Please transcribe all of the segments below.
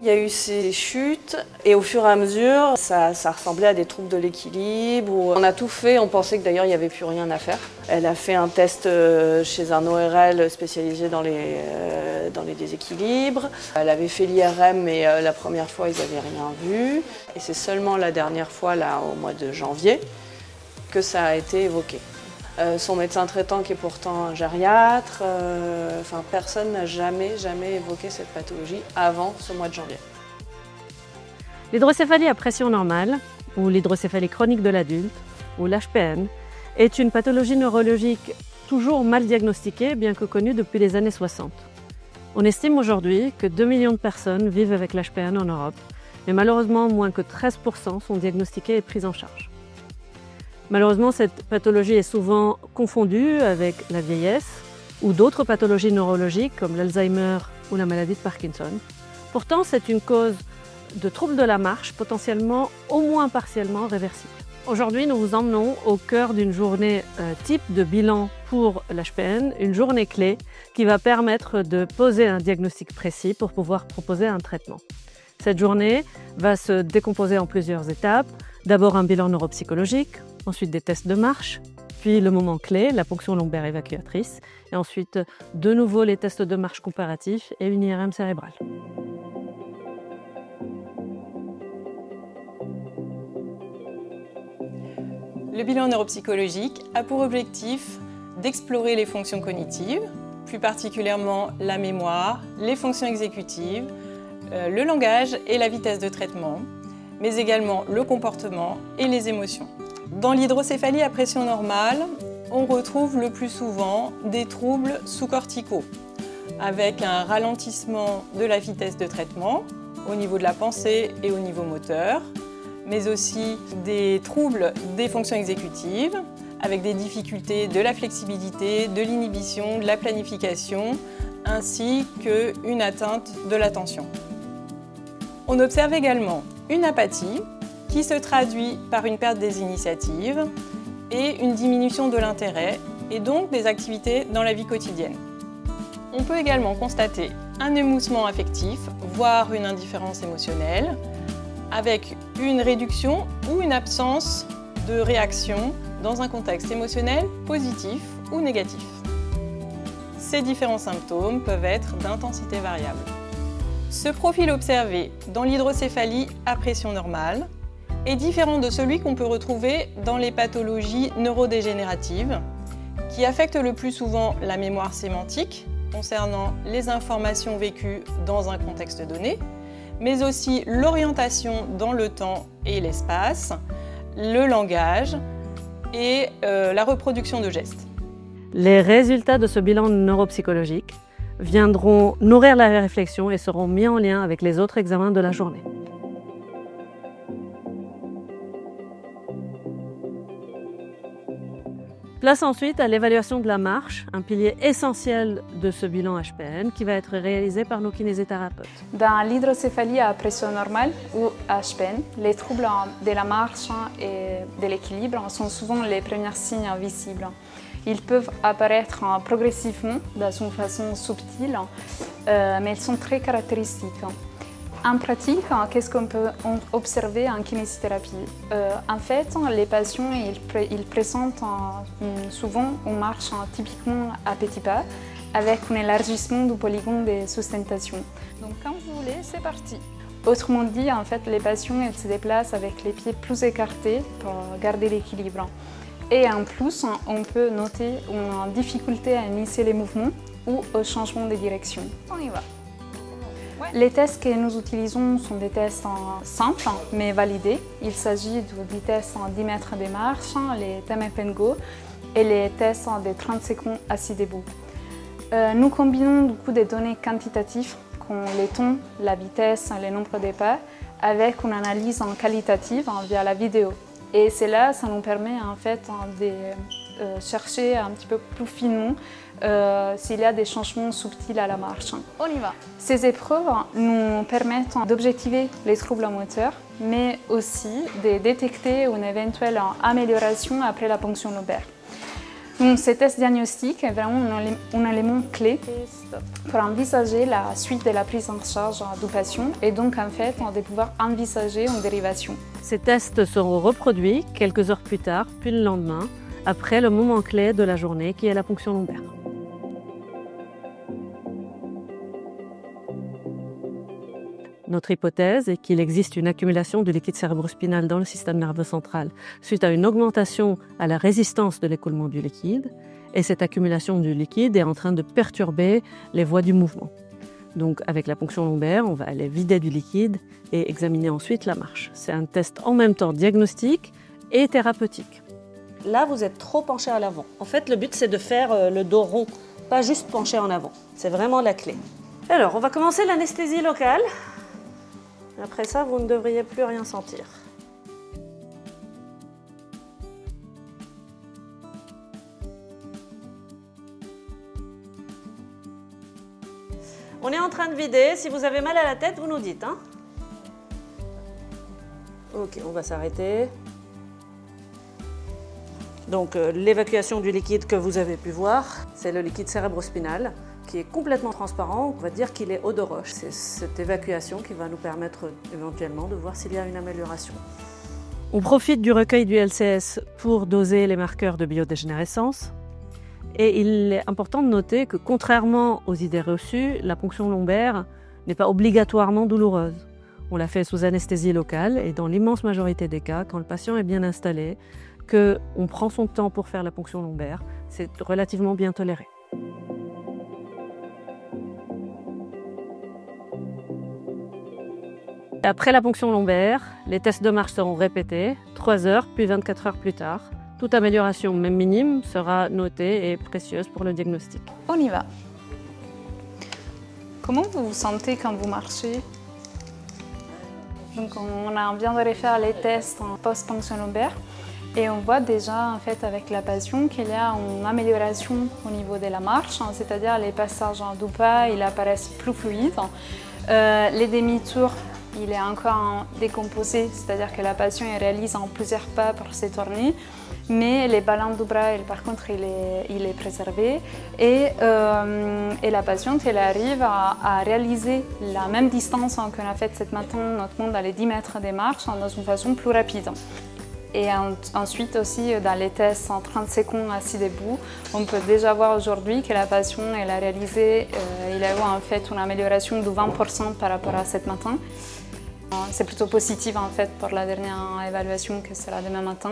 Il y a eu ces chutes et au fur et à mesure, ça ressemblait à des troubles de l'équilibre. On a tout fait, on pensait que d'ailleurs il n'y avait plus rien à faire. Elle a fait un test chez un ORL spécialisé dans les déséquilibres. Elle avait fait l'IRM mais la première fois ils n'avaient rien vu. Et c'est seulement la dernière fois, là, au mois de janvier, que ça a été évoqué. Son médecin traitant qui est pourtant un gériatre, personne n'a jamais évoqué cette pathologie avant ce mois de janvier. L'hydrocéphalie à pression normale, ou l'hydrocéphalie chronique de l'adulte, ou l'HPN, est une pathologie neurologique toujours mal diagnostiquée, bien que connue depuis les années 60. On estime aujourd'hui que 2 millions de personnes vivent avec l'HPN en Europe, mais malheureusement moins que 13% sont diagnostiquées et prises en charge. Malheureusement, cette pathologie est souvent confondue avec la vieillesse ou d'autres pathologies neurologiques comme l'Alzheimer ou la maladie de Parkinson. Pourtant, c'est une cause de troubles de la marche potentiellement au moins partiellement réversible. Aujourd'hui, nous vous emmenons au cœur d'une journée type de bilan pour l'HPN, une journée clé qui va permettre de poser un diagnostic précis pour pouvoir proposer un traitement. Cette journée va se décomposer en plusieurs étapes. D'abord un bilan neuropsychologique, ensuite des tests de marche, puis le moment clé, la ponction lombaire évacuatrice, et ensuite de nouveau les tests de marche comparatifs et une IRM cérébrale. Le bilan neuropsychologique a pour objectif d'explorer les fonctions cognitives, plus particulièrement la mémoire, les fonctions exécutives, le langage et la vitesse de traitement, mais également le comportement et les émotions. Dans l'hydrocéphalie à pression normale, on retrouve le plus souvent des troubles sous-corticaux, avec un ralentissement de la vitesse de traitement au niveau de la pensée et au niveau moteur, mais aussi des troubles des fonctions exécutives, avec des difficultés de la flexibilité, de l'inhibition, de la planification, ainsi qu'une atteinte de l'attention. On observe également une apathie qui se traduit par une perte des initiatives et une diminution de l'intérêt et donc des activités dans la vie quotidienne. On peut également constater un émoussement affectif, voire une indifférence émotionnelle, avec une réduction ou une absence de réaction dans un contexte émotionnel positif ou négatif. Ces différents symptômes peuvent être d'intensité variable. Ce profil observé dans l'hydrocéphalie à pression normale est différent de celui qu'on peut retrouver dans les pathologies neurodégénératives qui affectent le plus souvent la mémoire sémantique concernant les informations vécues dans un contexte donné, mais aussi l'orientation dans le temps et l'espace, le langage et la reproduction de gestes. Les résultats de ce bilan neuropsychologique viendront nourrir la réflexion et seront mis en lien avec les autres examens de la journée. Place ensuite à l'évaluation de la marche, un pilier essentiel de ce bilan HPN qui va être réalisé par nos kinésithérapeutes. Dans l'hydrocéphalie à pression normale ou HPN, les troubles de la marche et de l'équilibre sont souvent les premiers signes visibles. Ils peuvent apparaître progressivement, de façon subtile, mais ils sont très caractéristiques. En pratique, qu'est-ce qu'on peut observer en kinésithérapie? En fait, les patients ils présentent souvent une marche typiquement à petits pas, avec un élargissement du polygone de sustentation. Donc quand vous voulez, c'est parti. Autrement dit, en fait, les patients ils se déplacent avec les pieds plus écartés pour garder l'équilibre. Et en plus, on peut noter une difficulté à initier les mouvements ou au changement de direction. On y va. Les tests que nous utilisons sont des tests simples mais validés. Il s'agit des tests en 10 mètres de marche, les Temp & Go et les tests de 30 secondes assis debout. Nous combinons du coup des données quantitatives comme les temps, la vitesse, le nombre de pas avec une analyse qualitative via la vidéo. Et cela, ça nous permet en fait de chercher un petit peu plus finement s'il y a des changements subtils à la marche. On y va. Ces épreuves nous permettent d'objectiver les troubles moteurs, mais aussi de détecter une éventuelle amélioration après la ponction lombaire. Donc, ce test diagnostique est vraiment un élément clé pour envisager la suite de la prise en charge du patient et donc en fait de pouvoir envisager une dérivation. Ces tests seront reproduits quelques heures plus tard, puis le lendemain, après le moment clé de la journée qui est la ponction lombaire. Notre hypothèse est qu'il existe une accumulation de liquide cérébrospinal dans le système nerveux central suite à une augmentation à la résistance de l'écoulement du liquide. Et cette accumulation du liquide est en train de perturber les voies du mouvement. Donc avec la ponction lombaire, on va aller vider du liquide et examiner ensuite la marche. C'est un test en même temps diagnostique et thérapeutique. Là, vous êtes trop penché à l'avant. En fait, le but, c'est de faire le dos rond, pas juste penché en avant. C'est vraiment la clé. Alors, on va commencer l'anesthésie locale. Après ça, vous ne devriez plus rien sentir. On est en train de vider. Si vous avez mal à la tête, vous nous dites. Hein? Ok, on va s'arrêter. Donc, l'évacuation du liquide que vous avez pu voir, c'est le liquide cérébrospinal, qui est complètement transparent, on va dire qu'il est eau de roche. C'est cette évacuation qui va nous permettre éventuellement de voir s'il y a une amélioration. On profite du recueil du LCS pour doser les marqueurs de biodégénérescence. Et il est important de noter que contrairement aux idées reçues, la ponction lombaire n'est pas obligatoirement douloureuse. On la fait sous anesthésie locale et dans l'immense majorité des cas, quand le patient est bien installé, qu'on prend son temps pour faire la ponction lombaire, c'est relativement bien toléré. Après la ponction lombaire, les tests de marche seront répétés 3 heures puis 24 heures plus tard. Toute amélioration, même minime, sera notée et précieuse pour le diagnostic. On y va. Comment vous vous sentez quand vous marchez? Donc on vient de refaire les tests en post-ponction lombaire et on voit déjà en fait avec la patient qu'il y a une amélioration au niveau de la marche, c'est-à-dire les passages du pas, ils apparaissent plus fluides. Les demi-tours, il est encore décomposé, c'est-à-dire que la patient réalise en plusieurs pas pour se tourner, mais les ballons du bras, par contre, il est préservé et la patiente, elle arrive à réaliser la même distance qu'on a faite ce matin, notamment dans les 10 mètres des marches, dans une façon plus rapide. Et ensuite aussi, dans les tests en 30 secondes assis debout, on peut déjà voir aujourd'hui que la patiente, elle a réalisé, il a eu en fait une amélioration de 20% par rapport à ce matin. C'est plutôt positif en fait pour la dernière évaluation que sera demain matin.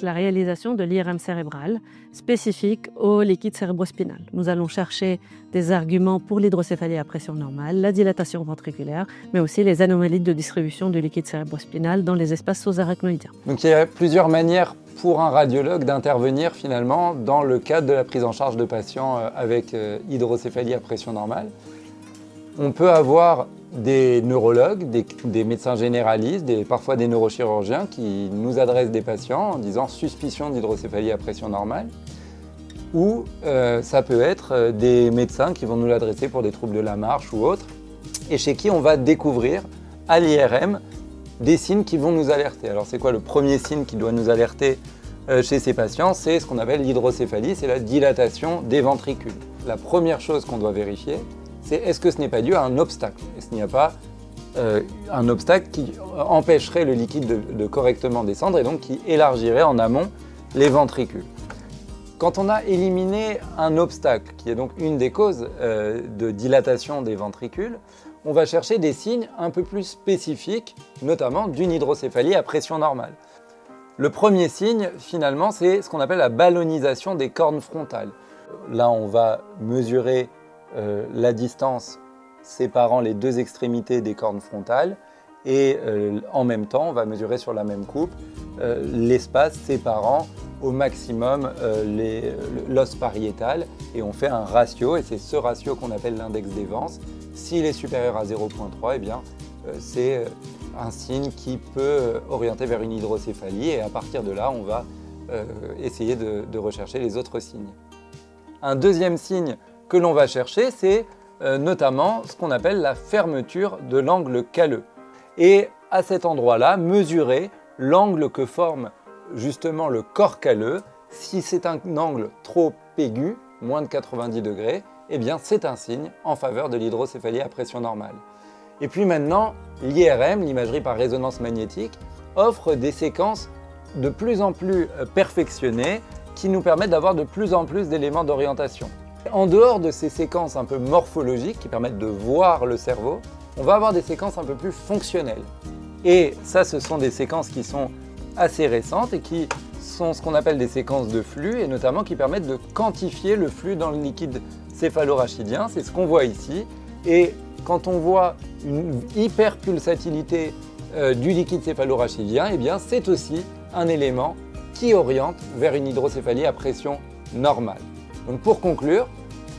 La réalisation de l'IRM cérébral spécifique au liquide cérébrospinal. Nous allons chercher des arguments pour l'hydrocéphalie à pression normale, la dilatation ventriculaire, mais aussi les anomalies de distribution du liquide cérébrospinal dans les espaces sous-arachnoïdiens. Donc il y a plusieurs manières pour un radiologue d'intervenir finalement dans le cadre de la prise en charge de patients avec hydrocéphalie à pression normale. On peut avoir des neurologues, des médecins généralistes, parfois des neurochirurgiens qui nous adressent des patients en disant suspicion d'hydrocéphalie à pression normale. Ou ça peut être des médecins qui vont nous l'adresser pour des troubles de la marche ou autres, et chez qui on va découvrir à l'IRM des signes qui vont nous alerter. Alors c'est quoi le premier signe qui doit nous alerter chez ces patients? C'est ce qu'on appelle l'hydrocéphalie, c'est la dilatation des ventricules. La première chose qu'on doit vérifier, c'est est-ce que ce n'est pas dû à un obstacle? Est-ce qu'il n'y a pas un obstacle qui empêcherait le liquide de correctement descendre et donc qui élargirait en amont les ventricules? Quand on a éliminé un obstacle, qui est donc une des causes de dilatation des ventricules, on va chercher des signes un peu plus spécifiques, notamment d'une hydrocéphalie à pression normale. Le premier signe, finalement, c'est ce qu'on appelle la ballonisation des cornes frontales. Là, on va mesurer la distance séparant les deux extrémités des cornes frontales et en même temps, on va mesurer sur la même coupe l'espace séparant au maximum l'os pariétal et on fait un ratio et c'est ce ratio qu'on appelle l'index d'Evans. S'il est supérieur à 0,3, eh bien c'est un signe qui peut orienter vers une hydrocéphalie et à partir de là, on va essayer de rechercher les autres signes. Un deuxième signe que l'on va chercher, c'est notamment ce qu'on appelle la fermeture de l'angle calleux. Et à cet endroit-là, mesurer l'angle que forme justement le corps calleux. Si c'est un angle trop aigu, moins de 90 degrés, eh bien c'est un signe en faveur de l'hydrocéphalie à pression normale. Et puis maintenant, l'IRM, l'imagerie par résonance magnétique, offre des séquences de plus en plus perfectionnées qui nous permettent d'avoir de plus en plus d'éléments d'orientation. En dehors de ces séquences un peu morphologiques qui permettent de voir le cerveau, on va avoir des séquences un peu plus fonctionnelles. Et ça, ce sont des séquences qui sont assez récentes et qui sont ce qu'on appelle des séquences de flux et notamment qui permettent de quantifier le flux dans le liquide céphalorachidien. C'est ce qu'on voit ici. Et quand on voit une hyperpulsatilité du liquide céphalorachidien, eh bien c'est aussi un élément qui oriente vers une hydrocéphalie à pression normale. Donc pour conclure,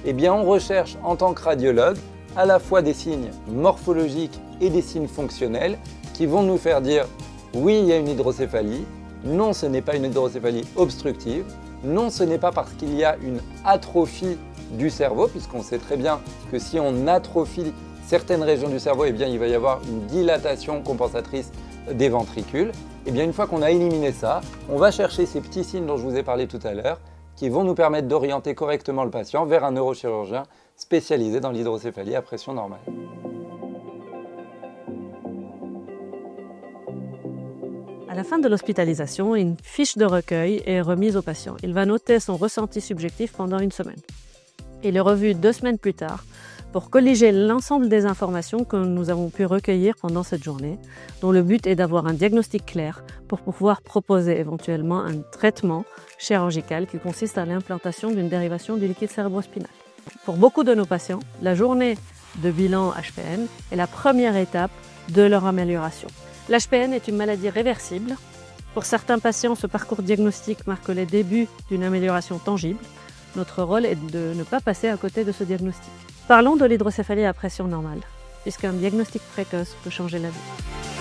eh bien on recherche en tant que radiologue à la fois des signes morphologiques et des signes fonctionnels qui vont nous faire dire oui, il y a une hydrocéphalie, non, ce n'est pas une hydrocéphalie obstructive, non, ce n'est pas parce qu'il y a une atrophie du cerveau, puisqu'on sait très bien que si on atrophie certaines régions du cerveau, eh bien, il va y avoir une dilatation compensatrice des ventricules. Et bien, une fois qu'on a éliminé ça, on va chercher ces petits signes dont je vous ai parlé tout à l'heure, qui vont nous permettre d'orienter correctement le patient vers un neurochirurgien spécialisé dans l'hydrocéphalie à pression normale. À la fin de l'hospitalisation, une fiche de recueil est remise au patient. Il va noter son ressenti subjectif pendant une semaine. Il est revu 2 semaines plus tard pour colliger l'ensemble des informations que nous avons pu recueillir pendant cette journée, dont le but est d'avoir un diagnostic clair pour pouvoir proposer éventuellement un traitement chirurgical qui consiste à l'implantation d'une dérivation du liquide cérébrospinal. Pour beaucoup de nos patients, la journée de bilan HPN est la première étape de leur amélioration. L'HPN est une maladie réversible. Pour certains patients, ce parcours diagnostique marque les débuts d'une amélioration tangible. Notre rôle est de ne pas passer à côté de ce diagnostic. Parlons de l'hydrocéphalie à pression normale, puisqu'un diagnostic précoce peut changer la vie.